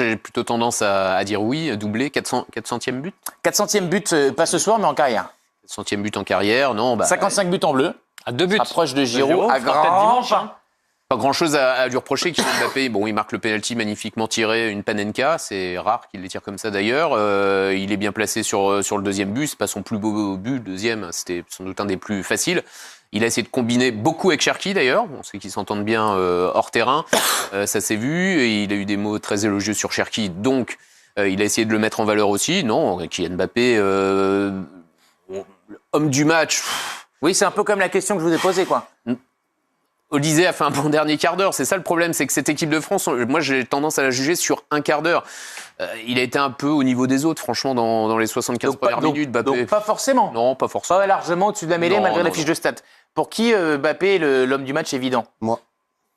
j'ai plutôt tendance à dire oui, doublé, 400e but. 400e but, pas ce soir, mais en carrière. 400e but en carrière, non. 55 buts en bleu. À 2 buts. Approche de Giroud. À peut-être dimanche. Pas grand-chose à lui reprocher. Kylian Mbappé, bon, il marque le penalty magnifiquement tiré, une panenka. C'est rare qu'il les tire comme ça d'ailleurs. Il est bien placé sur le deuxième but. C'est pas son plus beau but, le deuxième. C'était sans doute un des plus faciles. Il a essayé de combiner beaucoup avec Cherki d'ailleurs. On sait qu'ils s'entendent bien hors terrain. Ça s'est vu. Et il a eu des mots très élogieux sur Cherki. Donc, il a essayé de le mettre en valeur aussi. Non, Kylian Mbappé, homme du match. Oui, c'est un peu comme la question que je vous ai posée, quoi. Olysée a fait un bon dernier quart d'heure. C'est ça le problème, c'est que cette équipe de France, moi j'ai tendance à la juger sur un quart d'heure. Il a été un peu au niveau des autres, franchement, dans les 75 premières minutes. Mbappé. Donc pas forcément. Non, pas forcément. Pas largement au-dessus de la mêlée, malgré la fiche de stats. Pour qui Mbappé est l'homme du match évident? Moi.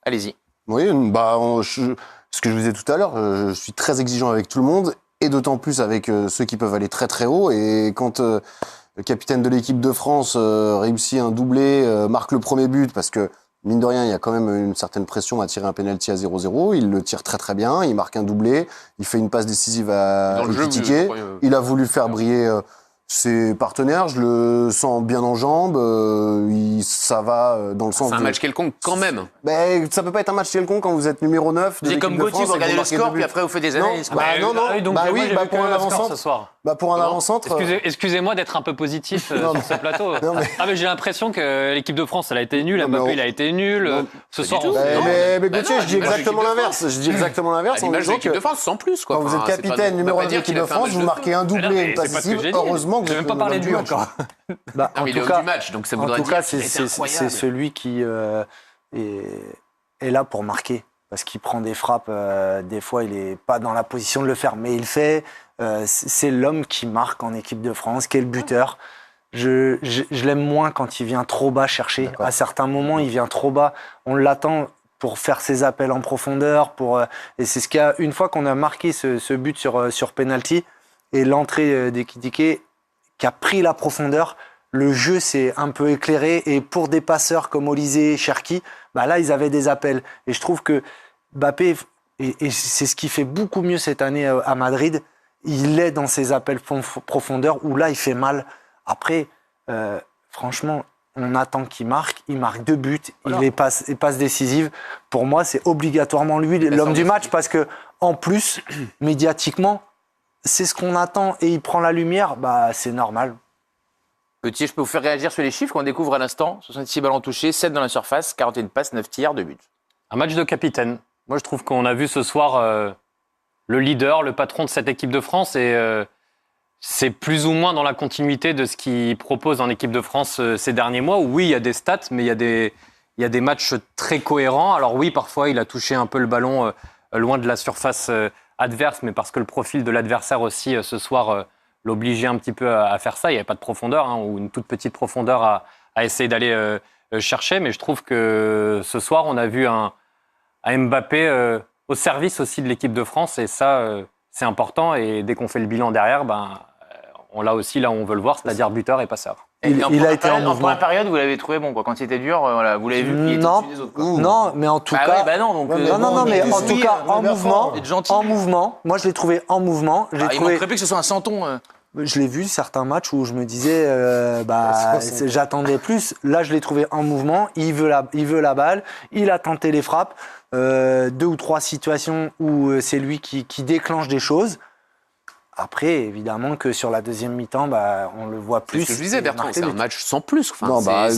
Allez-y. Oui, ce que je vous disais tout à l'heure, je suis très exigeant avec tout le monde, et d'autant plus avec ceux qui peuvent aller très très haut. Et quand le capitaine de l'équipe de France réussit un doublé, marque le premier but, parce que mine de rien, il y a quand même une certaine pression à tirer un penalty à 0-0. Il le tire très très bien, il marque un doublé, il fait une passe décisive à Ekitike. Il a voulu faire briller ses partenaires, je le sens bien en jambes, ça va dans le sens C'est un match quelconque quand même. Ben, ça peut pas être un match quelconque quand vous êtes numéro 9 de C'est l'équipe comme de Gauthier, France. vous regardez le marquez score, deux buts. puis après vous faites des analyses. Non, pour un avant-centre. Ce soir. Pour un avant-centre. Excusez-moi d'être un peu positif Non, sur ce plateau. Non, mais... Ah mais j'ai l'impression que l'équipe de France elle a été nulle, Mbappé il a été nul. Ce soir. Mais Gauthier, je dis exactement l'inverse. Je dis exactement l'inverse. L'image de l'équipe de France, sans plus quoi. Quand vous êtes capitaine numéro 1 de l'équipe de France, vous marquez un doublé et une passe décisive. Heureusement que vous n'avez même pas parlé de lui encore. En tout cas, du match, donc ça en tout cas, c'est celui qui est là pour marquer. Parce qu'il prend des frappes, des fois il n'est pas dans la position de le faire, mais il le fait. C'est l'homme qui marque en équipe de France, qui est le buteur. Je l'aime moins quand il vient trop bas chercher. D'accord. À certains moments, il vient trop bas. On l'attend pour faire ses appels en profondeur. Et c'est ce qu'il y a, une fois qu'on a marqué ce but sur penalty, et l'entrée d'Ekitike qui a pris la profondeur, le jeu s'est un peu éclairé. Et pour des passeurs comme Olysée, Cherki, là, ils avaient des appels. Et je trouve que Mbappé, et c'est ce qui fait beaucoup mieux cette année à Madrid, il est dans ses appels profondeur où là, il fait mal. Après, franchement, on attend qu'il marque. Il marque 2 buts. Voilà. Il passe décisive. Pour moi, c'est obligatoirement lui l'homme du match parce que, en plus, médiatiquement, c'est ce qu'on attend et il prend la lumière. C'est normal. Petit, je peux vous faire réagir sur les chiffres qu'on découvre à l'instant. 66 ballons touchés, 7 dans la surface, 41 passes, 9 tirs, 2 buts. Un match de capitaine. Moi, je trouve qu'on a vu ce soir le leader, le patron de cette équipe de France et c'est plus ou moins dans la continuité de ce qu'il propose en équipe de France ces derniers mois. Où oui, il y a des stats, mais il y a des matchs très cohérents. Alors oui, parfois, il a touché un peu le ballon loin de la surface adverse, mais parce que le profil de l'adversaire aussi ce soir l'obligeait un petit peu à faire ça. Il n'y avait pas de profondeur, ou une toute petite profondeur à essayer d'aller chercher. Mais je trouve que ce soir, on a vu un Mbappé au service aussi de l'équipe de France. Et ça, c'est important. Et dès qu'on fait le bilan derrière, on l'a aussi là où on veut le voir, c'est-à-dire buteur et passeur. Il a été en mouvement. En première période, vous l'avez trouvé bon, quoi. Quand il était dur, vous l'avez vu, il était au-dessus des autres. Quoi. Non, mais en tout cas, mais en tout cas, en mouvement. Moi, je l'ai trouvé en mouvement. Il manquerait plus que ce soit un Santon. Je l'ai vu certains matchs où je me disais, j'attendais plus. Là, je l'ai trouvé en mouvement. Il veut la balle. Il a tenté les frappes. 2 ou 3 situations où c'est lui qui déclenche des choses. Après, évidemment que sur la deuxième mi-temps, on le voit plus. C'est ce que je disais, Bertrand, c'est un match sans plus. Enfin, moi,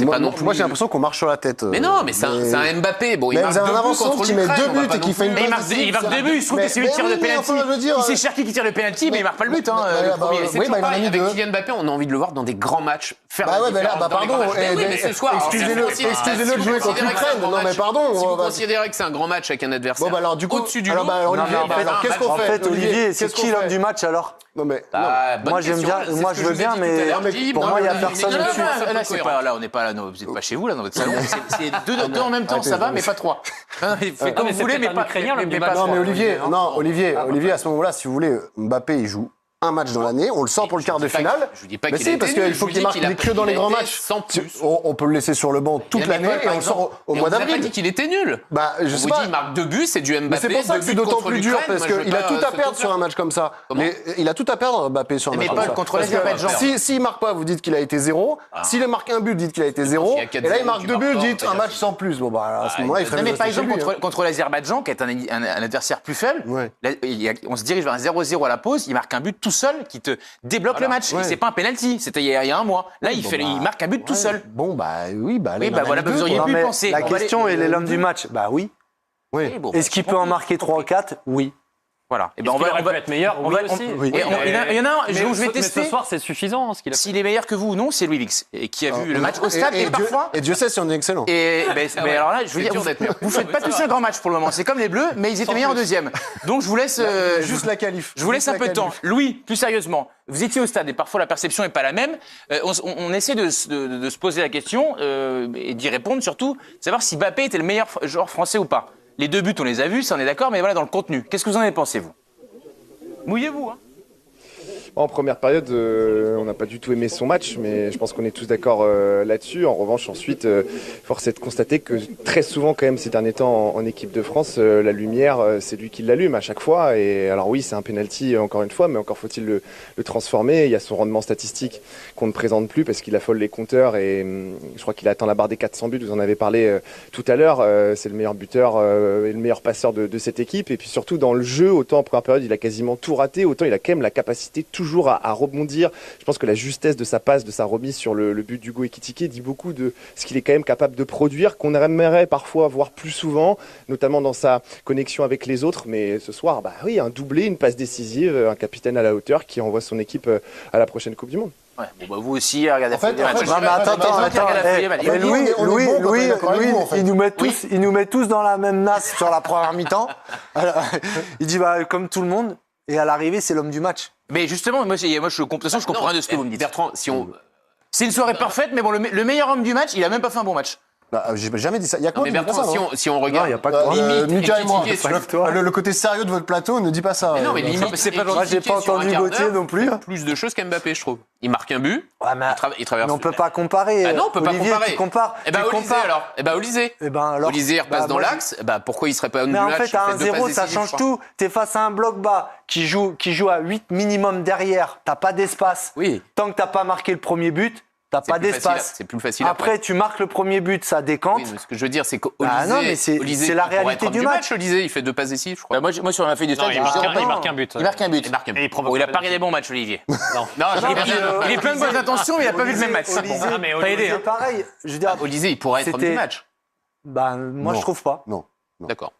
j'ai l'impression qu'on marche sur la tête. Mais non, mais c'est un Mbappé. Bon, il marque 2 buts contre qui met 2 buts et qui fait une passe. Il marque 2 buts, il se trouve que c'est lui qui tire le penalty. C'est Cherki qui tire le penalty, mais il marque pas le but. C'est toujours pareil. Avec Kylian Mbappé, on a envie de le voir dans des grands matchs. Pardon. Mais ce soir, excusez-le de jouer contre l'Ukraine. Non, mais pardon. Si vous considérez que c'est un grand match avec un adversaire au-dessus du lot. Qu'est-ce qu'on fait, Olivier? C'est qui l'homme du match alors? Non mais moi j'aime bien, moi je veux bien, mais pour moi il y a personne dessus. Là c'est pas là, on n'est pas là, vous n'êtes pas chez vous là dans votre salon. C'est deux en même temps, ça va, mais pas 3. Faites comme vous voulez, mais pas ukrainien. Non mais Olivier, à ce moment-là, si vous voulez, Mbappé il joue un match dans l'année, on le sort pour le quart de finale. Je vous dis pas mais qu'il a été parce qu'il faut qu'il marque que dans les grands matchs. On peut le laisser sur le banc toute l'année et on le sort au mois d'avril. On n'a pas dit qu'il était nul. Bah, je sais pas. pas. Il marque 2 buts, c'est du Mbappé. Mais c'est pour ça que c'est d'autant plus dur parce qu'il a tout à perdre sur un match comme ça. Il a tout à perdre, Mbappé, sur un match comme ça. Contre l'Azerbaïdjan. S'il marque pas, vous dites qu'il a été 0. S'il marque un but, vous dites qu'il a été 0. Et là, il marque 2 buts, vous dites un match sans plus. Bon, bah, à ce moment-là, il ferait mieux. Mais par exemple, contre l'Azerbaïdjan, qui est un adversaire plus faible, on se dirige vers un 0-0 à la pause, il marque un but tout seul qui te débloque le match. Et c'est pas un penalty, c'était il y a un mois. Là, il marque un but tout seul. Bon, bah oui, voilà, vous auriez pu penser. La question, il est l'homme du match. Bah oui. Est-ce qu'il peut en marquer 3 ou 4 ? Oui. Voilà. Et on va être meilleur. Oui, aussi. Il y en a un, je vais tester. Mais ce soir, c'est suffisant. S'il est meilleur que vous ou non, c'est Louis Vix, qui a vu le match au stade et parfois. Et Dieu sait si on est excellent. Mais alors là, je veux dire, vous faites pas tous un grand match pour le moment. C'est comme les Bleus, mais ils étaient meilleurs en deuxième. Donc je vous laisse juste la qualif. Je vous laisse un peu de temps. Louis, plus sérieusement, vous étiez au stade et parfois la perception est pas la même. On essaie de se poser la question et d'y répondre surtout, savoir si Mbappé était le meilleur joueur français ou pas. Les 2 buts, on les a vus, ça on est d'accord, mais voilà dans le contenu. Qu'est-ce que vous en avez pensé, vous ? Mouillez-vous, hein. En première période, on n'a pas du tout aimé son match, mais je pense qu'on est tous d'accord là-dessus. En revanche, ensuite, force est de constater que très souvent, quand même, ces derniers temps, en équipe de France, la lumière, c'est lui qui l'allume à chaque fois. Et alors oui, c'est un penalty encore une fois, mais encore faut-il le transformer. Il y a son rendement statistique qu'on ne présente plus parce qu'il affole les compteurs et je crois qu'il atteint la barre des 400 buts. Vous en avez parlé tout à l'heure. C'est le meilleur buteur et le meilleur passeur de cette équipe. Et puis surtout dans le jeu, autant en première période, il a quasiment tout raté, autant il a quand même la capacité toujours à rebondir. Je pense que la justesse de sa passe, de sa remise sur le but d'Hugo Ekitike dit beaucoup de ce qu'il est quand même capable de produire, qu'on aimerait parfois voir plus souvent, notamment dans sa connexion avec les autres. Mais ce soir, bah oui, un doublé, une passe décisive, un capitaine à la hauteur qui envoie son équipe à la prochaine Coupe du Monde. Ouais, bon bah vous aussi, regardez. Louis, il nous met tous dans la même nasse sur la première mi-temps. Alors, il dit comme tout le monde. Et à l'arrivée, c'est l'homme du match. Mais justement, je comprends rien de ce que vous me dites. Bertrand, c'est une soirée parfaite, mais bon, le meilleur homme du match, il a même pas fait un bon match. J'ai jamais dit ça. Il y a quoi si on regarde, il y a pas de Mika et moi. Le côté sérieux de votre plateau ne dit pas ça. Mais non, mais limite, c'est pas moi, j'ai pas entendu Gauthier non plus. Plus de choses qu'Mbappé, je trouve. Il marque un but. Il traverse. Mais on peut pas comparer. Non, on peut pas comparer. Tu compares. Olysée alors. Olysée repasse dans l'axe. Pourquoi il serait pas homme du match? Mais en fait, à 1-0, ça change tout. T'es face à un bloc bas qui joue à 8 minimum derrière. T'as pas d'espace. Oui. Tant que t'as pas marqué le premier but. T'as pas d'espace. C'est plus facile. Après, tu marques le premier but, ça décante. Oui, mais ce que je veux dire, c'est qu'Olysée, c'est la réalité du match. Olysée, il fait 2 passes décisives, je crois. Moi, sur ma feuille de stade, il marque un but. Il marque un but. Il a pas regardé bon match, Olivier. Non, il est plein de bonnes intentions, mais il a pas vu le même match. Olysée, pareil. Je veux dire, Olysée, il pourrait être homme du match. Moi, je trouve pas. Non. D'accord.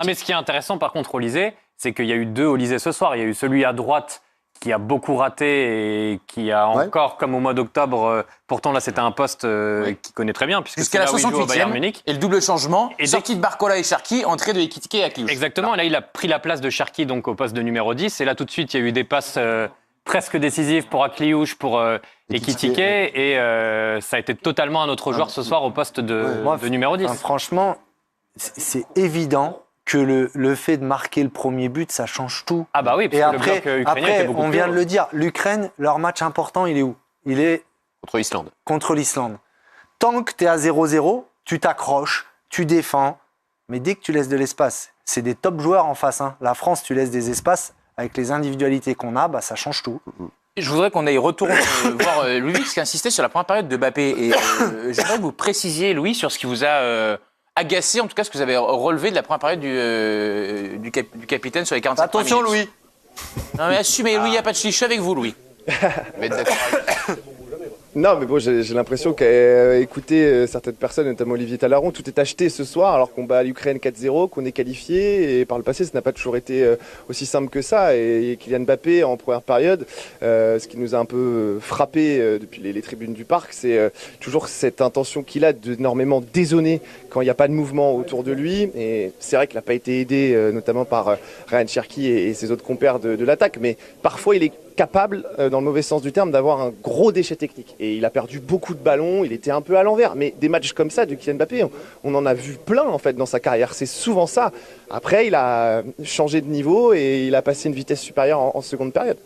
Mais ce qui est intéressant, par contre, Olysée, c'est qu'il y a eu 2 Olysée ce soir. Il y a eu celui à droite qui a beaucoup raté et qui a encore, comme au mois d'octobre, pourtant là c'était un poste qu'il connaît très bien, puisque jusqu'à la 68e, et le double changement, sortie de Barcola et Cherki, entrée de Ekitike à Kliouche. Exactement, et là il a pris la place de Cherki donc au poste de numéro 10, et là tout de suite il y a eu des passes presque décisives pour Akliouche, pour Ekitike, et ça a été totalement un autre joueur ce soir au poste de numéro 10. Franchement, c'est évident que le fait de marquer le premier but, ça change tout. Ah bah oui, parce que le bloc ukrainien était beaucoup on vient de le dire, l'Ukraine, leur match important, il est où? Il est contre l'Islande. Tant que tu es à 0-0, tu t'accroches, tu défends, mais dès que tu laisses de l'espace, c'est des top joueurs en face. La France, tu laisses des espaces, avec les individualités qu'on a, ça change tout. Je voudrais qu'on aille retourner voir Louis qui insistait sur la première période de Mbappé. Et j'aimerais que vous précisiez, Louis, sur ce qui vous a agacé, en tout cas ce que vous avez relevé de la première période du capitaine sur les 45 minutes. Attention, Louis. Non mais assumez, Louis, il n'y a pas de chiche, je suis avec vous, Louis. Non, mais bon, j'ai l'impression qu'à écouter certaines personnes, notamment Olivier Talaron, tout est acheté ce soir alors qu'on bat l'Ukraine 4-0, qu'on est qualifié. Et par le passé, ça n'a pas toujours été aussi simple que ça. Et Kylian Mbappé, en première période, ce qui nous a un peu frappé depuis les tribunes du parc, c'est toujours cette intention qu'il a d'énormément dézonner quand il n'y a pas de mouvement autour de lui. Et c'est vrai qu'il n'a pas été aidé, notamment par Ryan Cherki et ses autres compères de l'attaque. Mais parfois, il est capable, dans le mauvais sens du terme, d'avoir un gros déchet technique. Et il a perdu beaucoup de ballons, il était un peu à l'envers. Mais des matchs comme ça de Kylian Mbappé, on en a vu plein en fait dans sa carrière. C'est souvent ça. Après, il a changé de niveau et il a passé une vitesse supérieure en seconde période.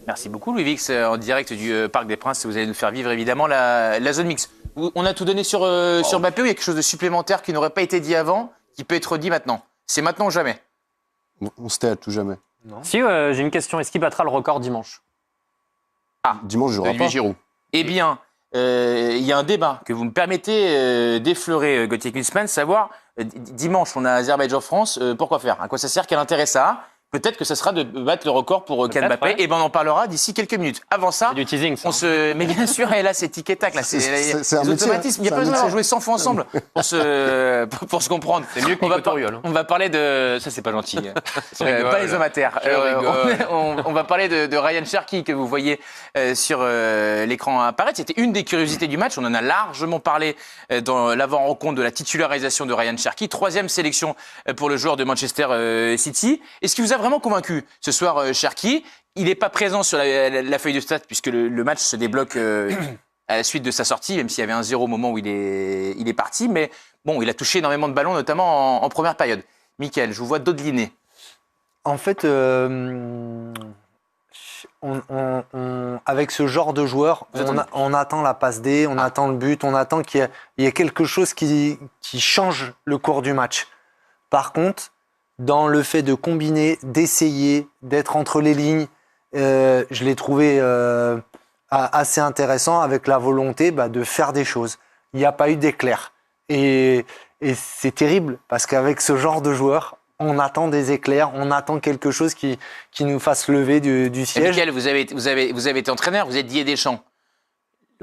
Merci beaucoup, Louis Vix, en direct du Parc des Princes. Vous allez nous faire vivre évidemment la zone mixte. On a tout donné sur Mbappé ou il y a quelque chose de supplémentaire qui n'aurait pas été dit avant, qui peut être dit maintenant? C'est maintenant ou jamais? On se tait à tout jamais. Si, j'ai une question. Est-ce qu'il battra le record dimanche? Dimanche, je jouerai Olivier pas. Giroud. Eh bien, il y a un débat que vous me permettez d'effleurer, Gauthier Klinsmann, savoir, dimanche, on a Azerbaïdjan-France, pourquoi faire? À quoi ça sert? Quel intérêt ça a? Peut-être que ça sera de battre le record pour Kylian Mbappé. ouais. Et ben on en parlera d'ici quelques minutes. Avant ça, C'est du teasing, ça. mais bien sûr, et là c'est tic et tac, là c'est C'est un les métier, automatismes. Il n'y a c'est pas un besoin d'avoir métier. joué 100 fois ensemble pour se comprendre. C'est mieux que On va, Nico Toriol, hein. on va parler de ça, c'est pas gentil. rigole. Pas les hommes à terre. Je rigole. On va parler de Ryan Cherki que vous voyez sur l'écran apparaître. C'était une des curiosités du match. On en a largement parlé dans l'avant-rencontre de la titularisation de Ryan Cherki, 3e sélection pour le joueur de Manchester City. Est-ce qu'il vous a vraiment convaincu ce soir, Cherki? Il n'est pas présent sur la feuille de stats puisque le match se débloque à la suite de sa sortie, même s'il y avait un 0 au moment où il est parti. Mais bon, il a touché énormément de ballons, notamment en première période. Mickaël, je vous vois dodeliner. En fait, avec ce genre de joueur, on attend la passe D, on attend le but, on attend qu'il y ait quelque chose qui change le cours du match. Par contre, dans le fait de combiner, d'essayer, d'être entre les lignes, je l'ai trouvé assez intéressant avec la volonté de faire des choses. Il n'y a pas eu d'éclair. Et c'est terrible parce qu'avec ce genre de joueur, on attend des éclairs, on attend quelque chose qui nous fasse lever du siège. Mickaël, vous avez été entraîneur, vous êtes Didier Deschamps.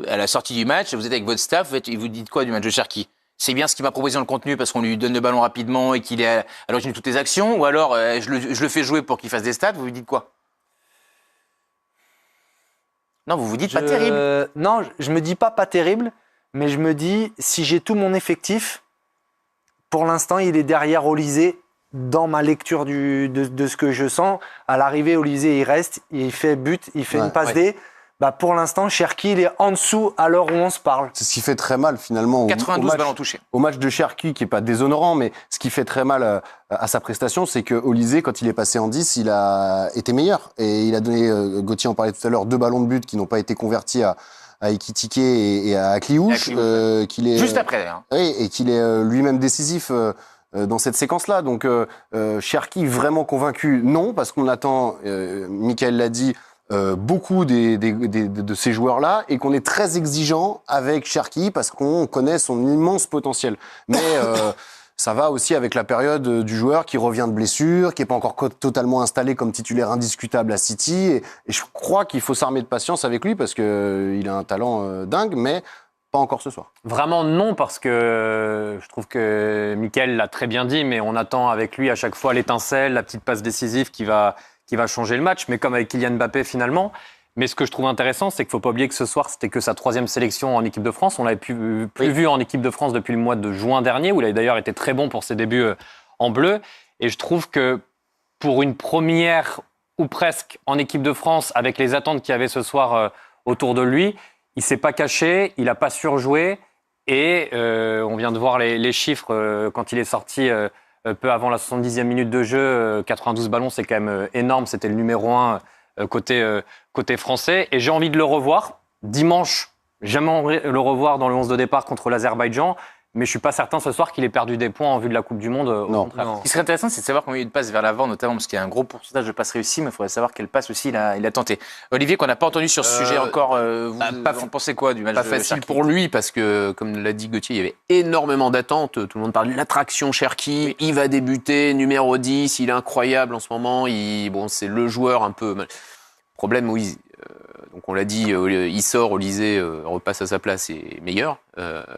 À la sortie du match, vous êtes avec votre staff, vous dites quoi du match de Cherki? C'est bien ce qu'il m'a proposé dans le contenu parce qu'on lui donne le ballon rapidement et qu'il est à l'origine de toutes les actions, ou alors je le fais jouer pour qu'il fasse des stats, vous lui dites quoi? Non, vous vous dites pas terrible. Non, je me dis pas terrible, mais je me dis, si j'ai tout mon effectif, pour l'instant, il est derrière Olysée dans ma lecture de ce que je sens. À l'arrivée, Olysée, il reste, il fait but, il fait une passe D. Pour l'instant, Cherki, il est en dessous à l'heure où on se parle. C'est ce qui fait très mal finalement 92 ballons touchés. au match de Cherki, qui est pas déshonorant, mais ce qui fait très mal à sa prestation, c'est que Olysée, quand il est passé en 10, il a été meilleur. Et il a donné, Gauthier en parlait tout à l'heure, 2 ballons de but qui n'ont pas été convertis à Ekitike et à Akliouche. Qu'il est, Juste après, d'ailleurs. Oui, et qu'il est lui-même décisif dans cette séquence-là. Donc, Cherki, vraiment convaincu, non, parce qu'on attend, Mickaël l'a dit, beaucoup de ces joueurs-là, et qu'on est très exigeant avec Cherki parce qu'on connaît son immense potentiel. Mais ça va aussi avec la période du joueur qui revient de blessure, qui n'est pas encore totalement installé comme titulaire indiscutable à City. Et je crois qu'il faut s'armer de patience avec lui parce qu'il a un talent dingue, mais pas encore ce soir. Vraiment non, parce que je trouve que Mickaël l'a très bien dit, mais on attend avec lui à chaque fois l'étincelle, la petite passe décisive qui va changer le match, mais comme avec Kylian Mbappé finalement. Mais ce que je trouve intéressant, c'est qu'il ne faut pas oublier que ce soir, c'était que sa 3e sélection en équipe de France. On l'avait plus vu en équipe de France depuis le mois de juin dernier, où il a d'ailleurs été très bon pour ses débuts en bleu. Et je trouve que pour une première, ou presque, en équipe de France, avec les attentes qu'il y avait ce soir autour de lui, il ne s'est pas caché, il n'a pas surjoué. Et on vient de voir les chiffres quand il est sorti peu avant la 70e minute de jeu. 92 ballons, c'est quand même énorme. C'était le numéro 1 côté français. Et j'ai envie de le revoir. Dimanche, j'aimerais le revoir dans le 11 de départ contre l'Azerbaïdjan. Mais je ne suis pas certain ce soir qu'il ait perdu des points en vue de la Coupe du Monde. Au contraire. Non. Ce qui serait intéressant, c'est de savoir combien il y a eu de passes vers l'avant, notamment parce qu'il y a un gros pourcentage de passes réussies, mais il faudrait savoir quelle passe aussi il a tenté. Olivier, qu'on n'a pas entendu sur ce sujet encore, vous en pensez quoi du match Pas de facile Cherki? pour lui parce que, comme l'a dit Gauthier, il y avait énormément d'attentes. Tout le monde parle de l'attraction Cherki. Il va débuter, numéro 10, il est incroyable en ce moment. C'est le joueur un peu... Problème, oui. Donc on l'a dit, il sort, Olysée repasse à sa place et est meilleur.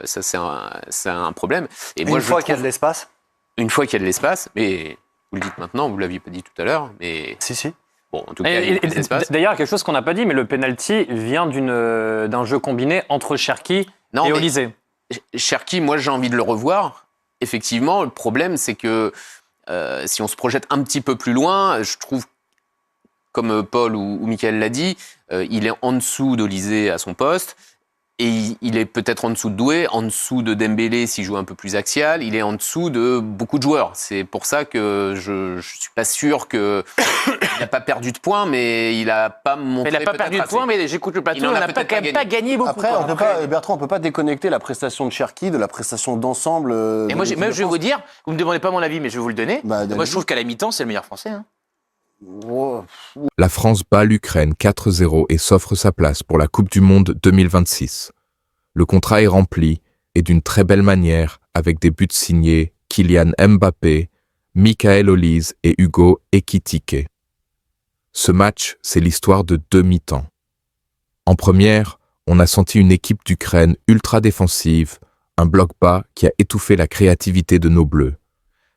Ça, c'est un problème. Et moi, Une fois qu'il y a de l'espace. Une fois qu'il y a de l'espace, mais vous le dites maintenant, vous ne l'aviez pas dit tout à l'heure, mais Si. bon, en tout cas, il y a de l'espace. D'ailleurs, quelque chose qu'on n'a pas dit, mais le penalty vient d'un jeu combiné entre Cherki et Olysée. Cherki, moi j'ai envie de le revoir. Effectivement, le problème c'est que si on se projette un petit peu plus loin, je trouve, comme Paul ou Mickaël l'a dit, il est en dessous d'Olysée à son poste. Et il est peut-être en dessous de Doué, en dessous de Dembélé s'il joue un peu plus axial. Il est en dessous de beaucoup de joueurs. C'est pour ça que je suis pas sûr qu'il n'a pas perdu de points, mais il a pas montré. Il n'a pas peut-être perdu de assez. points, mais j'écoute le plateau, Il en on a n'a peut-être quand même pas gagné beaucoup. Après, on peut pas, Bertrand, on peut pas déconnecter la prestation de Cherki de la prestation d'ensemble. Et moi, je vais vous dire, vous me demandez pas mon avis, mais je vais vous le donner. Bah, Moi, je trouve qu'à la mi-temps, c'est le meilleur Français. Hein. La France bat l'Ukraine 4-0 et s'offre sa place pour la Coupe du Monde 2026. Le contrat est rempli et d'une très belle manière avec des buts signés Kylian Mbappé, Michael Olise et Hugo Ekitike. Ce match, c'est l'histoire de 2 mi-temps. En première, on a senti une équipe d'Ukraine ultra défensive, un bloc bas qui a étouffé la créativité de nos Bleus.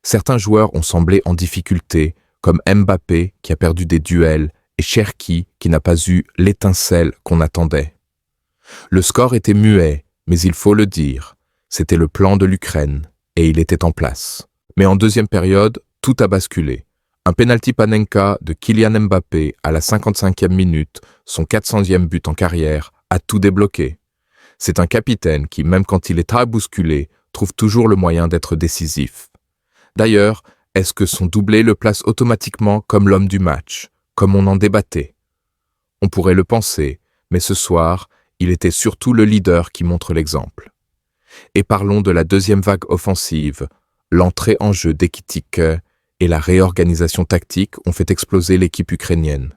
Certains joueurs ont semblé en difficulté, comme Mbappé qui a perdu des duels et Cherki qui n'a pas eu l'étincelle qu'on attendait. Le score était muet, mais il faut le dire, c'était le plan de l'Ukraine et il était en place. Mais en deuxième période, tout a basculé. Un penalty Panenka de Kylian Mbappé à la 55e minute, son 400e but en carrière, a tout débloqué. C'est un capitaine qui, même quand il est très bousculé, trouve toujours le moyen d'être décisif. D'ailleurs, est-ce que son doublé le place automatiquement comme l'homme du match, comme on en débattait? On pourrait le penser, mais ce soir, il était surtout le leader qui montre l'exemple. Et parlons de la deuxième vague offensive, l'entrée en jeu d'Ekitike et la réorganisation tactique ont fait exploser l'équipe ukrainienne.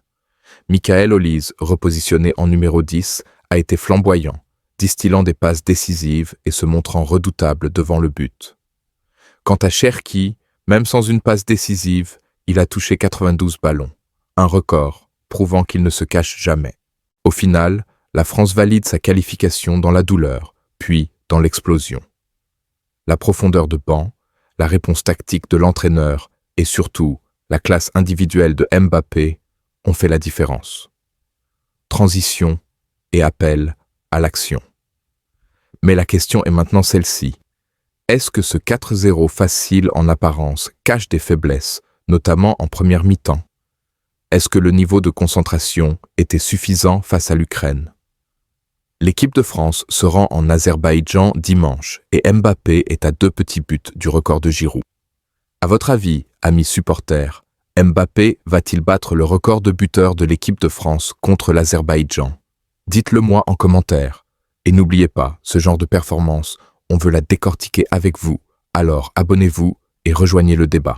Michael Olise, repositionné en numéro 10, a été flamboyant, distillant des passes décisives et se montrant redoutable devant le but. Quant à Cherki, même sans une passe décisive, il a touché 92 ballons, un record, prouvant qu'il ne se cache jamais. Au final, la France valide sa qualification dans la douleur, puis dans l'explosion. La profondeur de banc, la réponse tactique de l'entraîneur et surtout la classe individuelle de Mbappé ont fait la différence. Transition et appel à l'action. Mais la question est maintenant celle-ci. Est-ce que ce 4-0 facile en apparence cache des faiblesses, notamment en première mi-temps? Est-ce que le niveau de concentration était suffisant face à l'Ukraine? L'équipe de France se rend en Azerbaïdjan dimanche et Mbappé est à 2 petits buts du record de Giroud. À votre avis, amis supporters, Mbappé va-t-il battre le record de buteur de l'équipe de France contre l'Azerbaïdjan? Dites-le moi en commentaire. Et n'oubliez pas, ce genre de performance, on veut la décortiquer avec vous. Alors abonnez-vous et rejoignez le débat.